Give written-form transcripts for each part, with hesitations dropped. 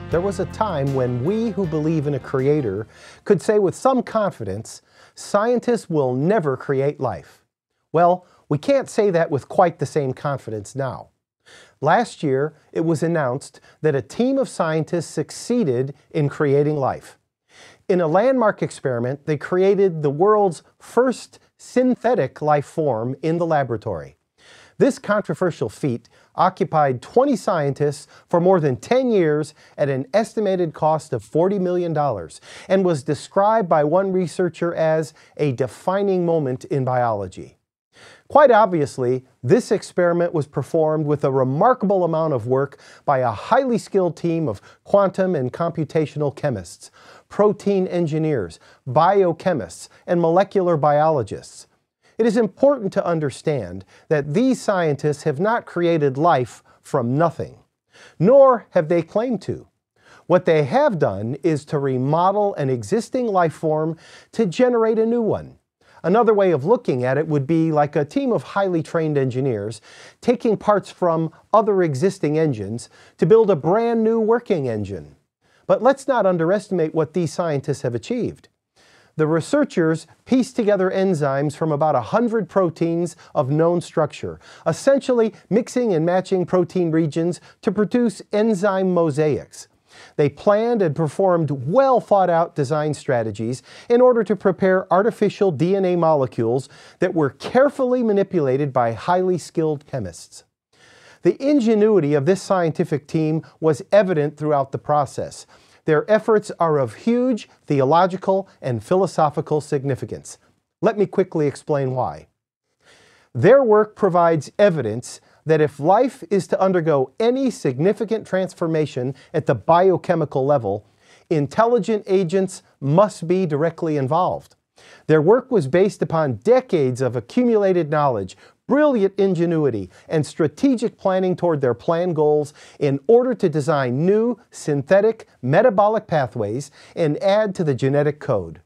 There was a time when we who believe in a creator could say with some confidence, scientists will never create life. Well, we can't say that with quite the same confidence now. Last year, it was announced that a team of scientists succeeded in creating life. In a landmark experiment, they created the world's first synthetic life form in the laboratory. This controversial feat occupied 20 scientists for more than 10 years at an estimated cost of $40 million and was described by one researcher as a defining moment in biology. Quite obviously, this experiment was performed with a remarkable amount of work by a highly skilled team of quantum and computational chemists, protein engineers, biochemists, and molecular biologists. It is important to understand that these scientists have not created life from nothing, nor have they claimed to. What they have done is to remodel an existing life form to generate a new one. Another way of looking at it would be like a team of highly trained engineers taking parts from other existing engines to build a brand new working engine. But let's not underestimate what these scientists have achieved. The researchers pieced together enzymes from about 100 proteins of known structure, essentially mixing and matching protein regions to produce enzyme mosaics. They planned and performed well-thought-out design strategies in order to prepare artificial DNA molecules that were carefully manipulated by highly skilled chemists. The ingenuity of this scientific team was evident throughout the process. Their efforts are of huge theological and philosophical significance. Let me quickly explain why. Their work provides evidence that if life is to undergo any significant transformation at the biochemical level, intelligent agents must be directly involved. Their work was based upon decades of accumulated knowledge, brilliant ingenuity, and strategic planning toward their planned goals in order to design new synthetic metabolic pathways and add to the genetic code.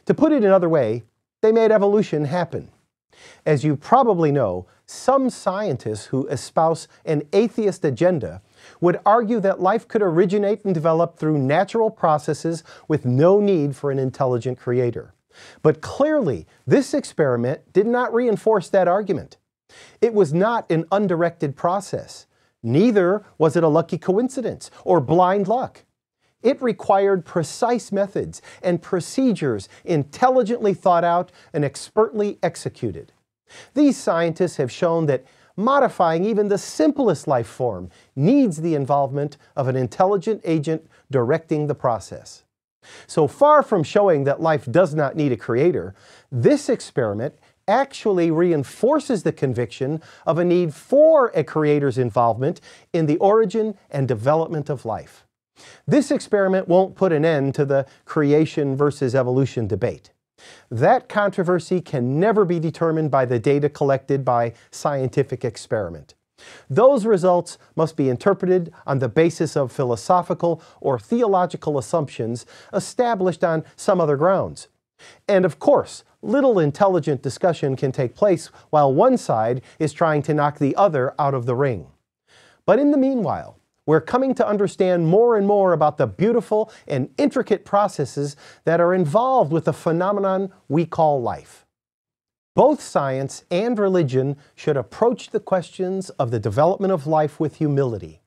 To put it another way, they made evolution happen. As you probably know, some scientists who espouse an atheist agenda would argue that life could originate and develop through natural processes with no need for an intelligent creator. But clearly, this experiment did not reinforce that argument. It was not an undirected process. Neither was it a lucky coincidence or blind luck. It required precise methods and procedures intelligently thought out and expertly executed. These scientists have shown that modifying even the simplest life form needs the involvement of an intelligent agent directing the process. So far from showing that life does not need a creator, this experiment actually reinforces the conviction of a need for a creator's involvement in the origin and development of life. This experiment won't put an end to the creation versus evolution debate. That controversy can never be determined by the data collected by scientific experiment. Those results must be interpreted on the basis of philosophical or theological assumptions established on some other grounds. And of course, little intelligent discussion can take place while one side is trying to knock the other out of the ring. But in the meanwhile, we're coming to understand more and more about the beautiful and intricate processes that are involved with the phenomenon we call life. Both science and religion should approach the questions of the development of life with humility.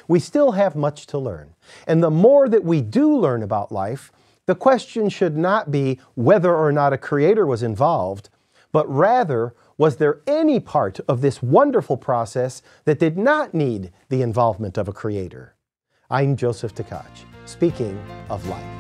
We still have much to learn, and the more that we do learn about life, the question should not be whether or not a creator was involved, but rather, was there any part of this wonderful process that did not need the involvement of a creator? I'm Joseph Tkach, speaking of life.